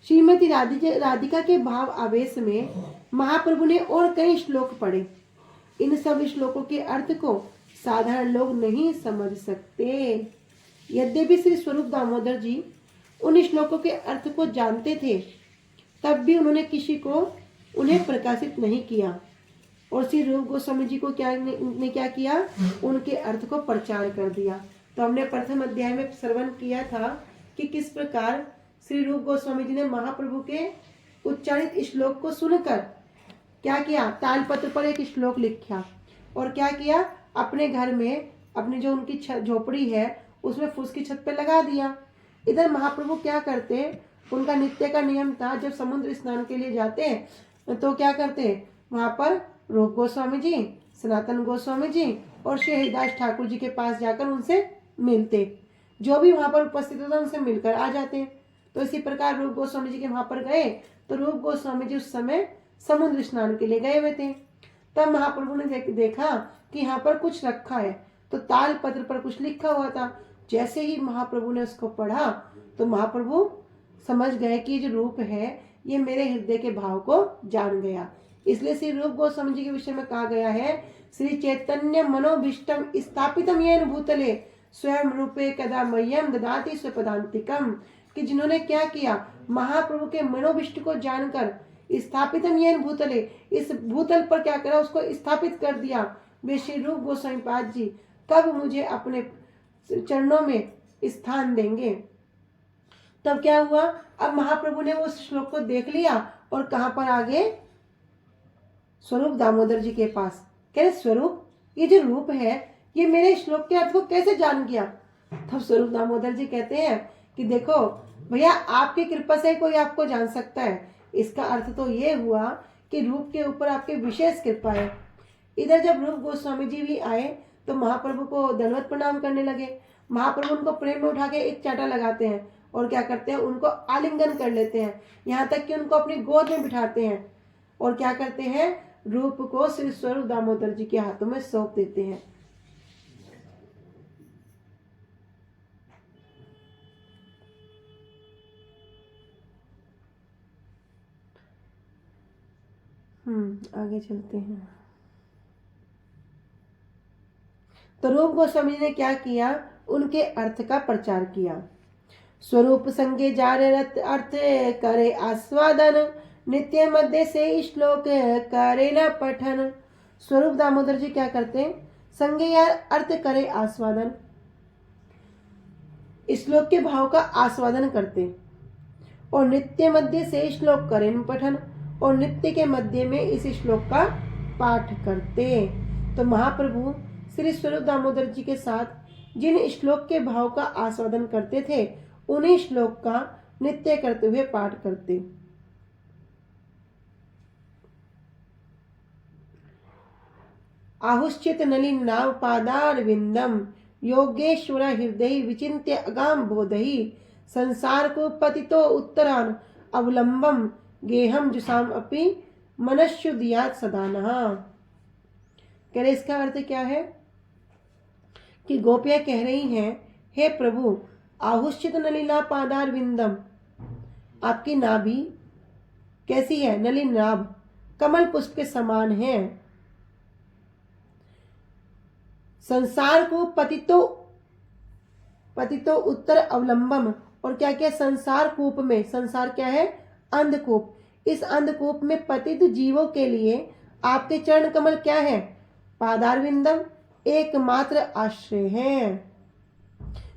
श्रीमती राधिका के भाव आवेश में महाप्रभु ने और कई श्लोक पढ़े। इन सब श्लोकों के अर्थ को साधारण लोग नहीं समझ सकते। यद्यपि श्री स्वरूप दामोदर जी उन श्लोकों के अर्थ को जानते थे, तब भी उन्होंने किसी को उन्हें प्रकाशित नहीं किया। और श्री रूप गोस्वामी जी को क्या किया, उनके अर्थ को प्रचार कर दिया। तो हमने प्रथम अध्याय में श्रवण किया था कि किस प्रकार श्री रूप गोस्वामी जी ने महाप्रभु के उच्चारित श्लोक को सुनकर क्या किया, तालपत्र पर एक श्लोक लिखा और क्या किया, अपने घर में अपनी जो उनकी झोपड़ी है उसमें फूस की छत पे लगा दिया। इधर महाप्रभु क्या करते, उनका नित्य का नियम था, जब समुद्र स्नान के लिए जाते तो क्या करते, वहां पर रूप गोस्वामी जी, सनातन गोस्वामी जी और श्री हरिदास ठाकुर जी के पास जाकर उनसे मिलते। जो भी वहां पर उपस्थित होता उनसे मिलकर आ जाते। तो इसी प्रकार रूप गोस्वामी जी के वहां पर गए तो रूप गोस्वामी जी उस समय समुद्र स्नान के लिए गए हुए थे। तब महाप्रभु ने देखा कि यहाँ पर कुछ रखा है, तो ताल पत्र पर कुछ लिखा हुआ था। जैसे ही महाप्रभु ने उसको पढ़ा तो महाप्रभु समझ गए कि जो रूप है ये मेरे हृदय के भाव को जान गया। इसलिए श्री रूप गोस्वामी जी के विषय में कहा गया है, श्री चैतन्य मनोभीष्टम स्थापितम येन भूतले स्वयं रूपे कदा मह्यम ददाति स्वपदांतिकम, कि जिन्होंने क्या किया, महाप्रभु के मनोभीष्ट को जानकर स्थापितम येन भूतले, इस भूतल पर क्या करा, उसको स्थापित कर दिया वे श्री रूप गोस्वामी पाद जी, कब मुझे अपने चरणों में स्थान देंगे। तब क्या हुआ, अब महाप्रभु ने उस श्लोक को देख लिया और कहां पर आ गए, स्वरूप दामोदर जी के पास। कह रहे स्वरूप, ये जो रूप है ये मेरे श्लोक के अर्थ को कैसे जान गया। तब स्वरूप दामोदर जी कहते हैं कि देखो भैया, आपकी कृपा से कोई आपको जान सकता है, इसका अर्थ तो ये हुआ कि रूप के ऊपर आपके विशेष कृपा है। इधर जब रूप गोस्वामी जी भी आए तो महाप्रभु को दंडवत प्रणाम करने लगे। महाप्रभु उनको प्रेम में उठा के एक चाटा लगाते हैं और क्या करते हैं, उनको आलिंगन कर लेते हैं, यहाँ तक कि उनको अपनी गोद में बिठाते हैं और क्या करते हैं, रूप को श्री स्वरूप दामोदर जी के हाथों में सौंप देते हैं। आगे चलते हैं। तो रूप गोस्वामी ने क्या किया, उनके अर्थ का प्रचार किया। स्वरूप संगे जारे अर्थ करे आस्वादन, नित्य मध्य से श्लोक करे न पठन। स्वरूप दामोदर जी क्या करते हैं, संगे यार अर्थ करे आस्वादन, श्लोक के भाव का आस्वादन करते और नित्य मध्य से श्लोक करे न पठन, और नित्य के मध्य में इस श्लोक का पाठ करते। तो महाप्रभु श्री स्वरूप दामोदर जी के साथ जिन श्लोक के भाव का आस्वादन करते थे उन्हीं श्लोक का नित्य करते हुए पाठ करते। आहुश्चित नलिन नाव पादार विंदम, योगेश्वर हृदय विचिन्त्य अगाम बोधहि, संसार को पतितो उत्तरान अवलंबम, गेहम जुसाम अपि मनस्यु दियात सदानः। कह रहे इसका अर्थ क्या है कि गोपियां कह रही हैं, हे प्रभु, आहुश्चित नलिना पादार विंदम, आपकी नाभि कैसी है, नलिन नाभ कमल पुष्प के समान है। संसार को पतितो उत्तर अवलंबम, और क्या क्या, संसार कूप में, संसार क्या है, अंधकूप, इस अंधकूप में पतित जीवों के लिए आपके चरण कमल क्या है, पादारविंदम, एकमात्र आश्रय है।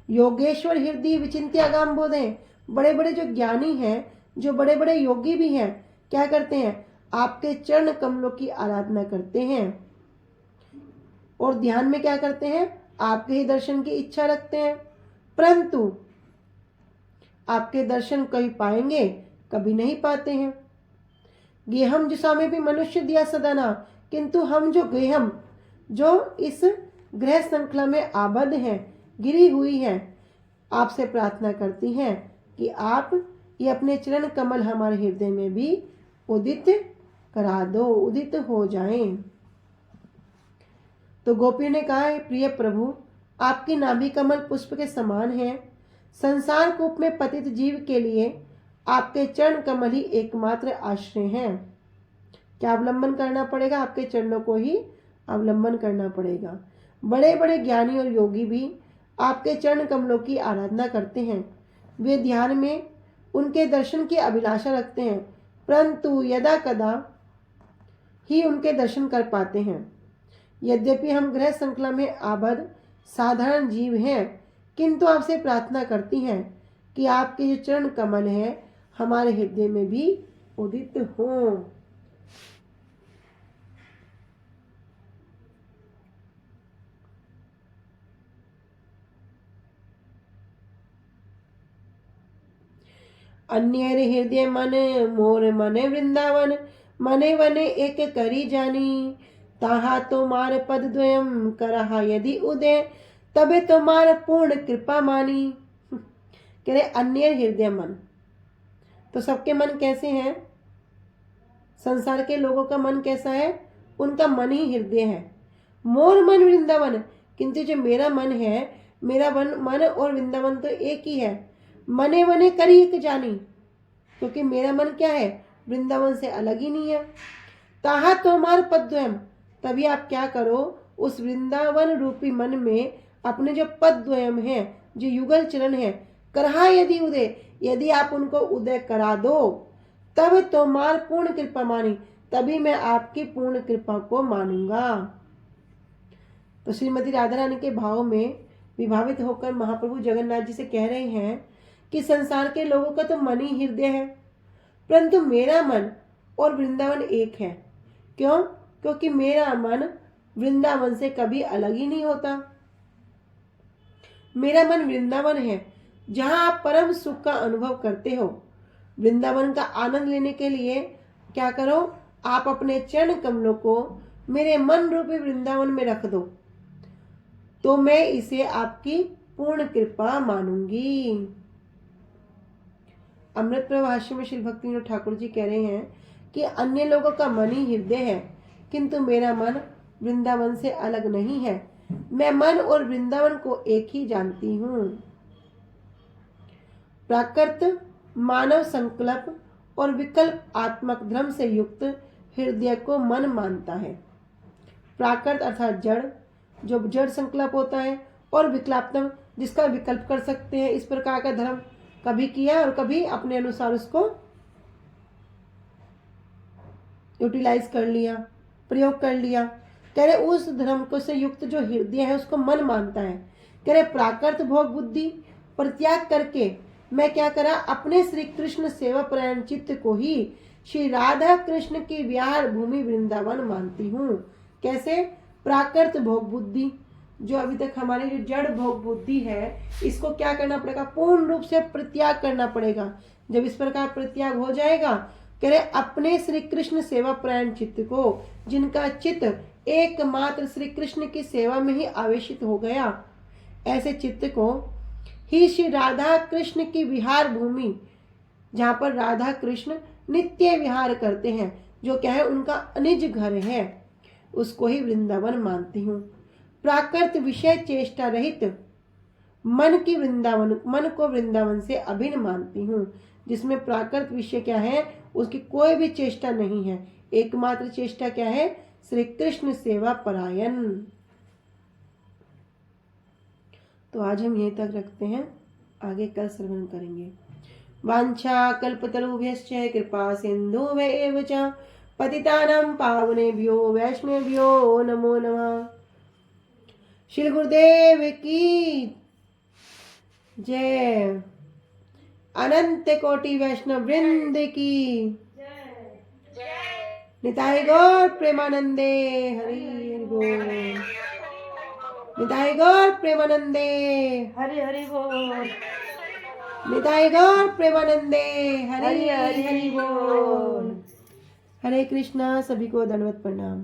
योगेश्वर हृदय विचिन्त्य अगाम बोधे, बड़े बड़े जो ज्ञानी हैं, जो बड़े बड़े योगी भी हैं, क्या करते हैं, आपके चरण कमलों की आराधना करते हैं और ध्यान में क्या करते हैं, आपके ही दर्शन की इच्छा रखते हैं, परंतु आपके दर्शन कभी पाएंगे, कभी नहीं पाते हैं। गेहम जुसा में भी मनुष्य दिया सदाना, किंतु हम जो गेहम, जो इस ग्रह श्रृंखला में आबद्ध हैं, गिरी हुई हैं, आपसे प्रार्थना करती हैं कि आप ये अपने चरण कमल हमारे हृदय में भी उदित करा दो, उदित हो जाएं। तो गोपियों ने कहा, प्रिय प्रभु, आपकी नाभि कमल पुष्प के समान है। संसार कूप में पतित जीव के लिए आपके चरण कमल ही एकमात्र आश्रय हैं। क्या अवलंबन करना पड़ेगा? आपके चरणों को ही अवलंबन करना पड़ेगा। बड़े बड़े ज्ञानी और योगी भी आपके चरण कमलों की आराधना करते हैं। वे ध्यान में उनके दर्शन की अभिलाषा रखते हैं, परंतु यदा कदा ही उनके दर्शन कर पाते हैं। यद्यपि हम ग्रह श्रृंखला में आबद्ध साधारण जीव हैं, किंतु आपसे प्रार्थना करती हैं कि आपके जो चरण कमल है हमारे हृदय में भी उदित हों। अन्य हृदय मन मोर मन वृंदावन, मने वने एक करी जानी। ताहा तुम्हार पद द्वयम करहा यदि उदय, तबे तुम्हार पूर्ण कृपा मानी। कह रहे अन्य हृदय मन, तो सबके मन कैसे हैं? संसार के लोगों का मन कैसा है? उनका मन ही हृदय है। मोर मन वृंदावन, किंतु जो मेरा मन है, मेरा मन और वृंदावन तो एक ही है। मने वने करी एक जानी, क्योंकि मेरा मन क्या है? वृंदावन से अलग ही नहीं है। ताहा तुम्हार पद्वयम, तभी आप क्या करो, उस वृंदावन रूपी मन में अपने जो पद्वयम है, जो युगल चरण है, करहा यदि उदय, यदि आप उनको उदय करा दो, तब तुम्हार पूर्ण कृपा मानी, तभी मैं आपकी पूर्ण कृपा को मानूंगा। तो श्रीमती राधा रानी के भाव में विभावित होकर महाप्रभु जगन्नाथ जी से कह रहे हैं कि संसार के लोगों का तो मन ही हृदय है, परंतु मेरा मन और वृंदावन एक है। क्यों? क्योंकि मेरा मन वृंदावन से कभी अलग ही नहीं होता। मेरा मन वृंदावन है, जहां आप परम सुख का अनुभव करते हो। वृंदावन का आनंद लेने के लिए क्या करो, आप अपने चरण कमलों को मेरे मन रूपी वृंदावन में रख दो, तो मैं इसे आपकी पूर्ण कृपा मानूंगी। अमृत प्रभाष्य में श्री भक्ति विनोद ठाकुर जी कह रहे हैं कि अन्य लोगों का मन ही हृदय है, किंतु मेरा मन वृंदावन से अलग नहीं है। मैं मन और वृंदावन को एक ही जानती हूँ। प्राकृत मानव संकल्प और विकल्प आत्मक धर्म से युक्त हृदय को मन मानता है। प्राकृत अर्थात जड़, जो जड़ संकल्प होता है, और विकल्पात्मक, जिसका विकल्प कर सकते हैं। इस प्रकार का धर्म कभी किया और कभी अपने अनुसार उसको यूटिलाइज कर लिया, प्रयोग कर लिया। कह रहे उस धर्म को से युक्त जो हृदय है उसको मन मानता है। कह रहे प्राकृत भोग बुद्धि परित्याग करके मैं क्या करा, अपने श्री कृष्ण सेवा परायण चित्त को ही श्री राधा कृष्ण की विहार भूमि वृंदावन मानती हूँ। कैसे? प्राकृत भोग बुद्धि, जो अभी तक हमारी जो जड़ भोग बुद्धि है, इसको क्या करना पड़ेगा? पूर्ण रूप से परित्याग करना पड़ेगा। जब इस प्रकार परित्याग हो जाएगा, कह रहे अपने श्री कृष्ण सेवा परायण चित्त को, जिनका चित्त एकमात्र श्री कृष्ण की सेवा में ही आवेशित हो गया, ऐसे चित्त को ही श्री राधा कृष्ण की विहार भूमि, जहाँ पर राधा कृष्ण नित्य विहार करते हैं, जो क्या है उनका निज घर है, उसको ही वृंदावन मानती हूँ। प्राकृत विषय चेष्टा रहित मन को वृंदावन से अभिन्न मानती हूँ, जिसमें प्राकृत विषय क्या है, उसकी कोई भी चेष्टा नहीं है। एकमात्र चेष्टा क्या है? श्री कृष्ण सेवा परायण। तो आज हम यहीं तक रखते हैं, आगे कल श्रवण करेंगे। वांछा कल्पतरुभ्यश्च कृपा सिन्धुभ्येव च पतितानां पावनेभ्यो वैष्णवेभ्यो नमो नमः। श्री गुरुदेव की जय। अनंत कोटि वैष्णव वृंद की निताई गौर प्रेमानंदे। हरि हरि बोल। निताई गौर प्रेमानंदे। हरि हरि बोल। निताई गौर प्रेमानंदे। हरि हरि बोल। हरे कृष्णा। सभी को दंडवत प्रणाम।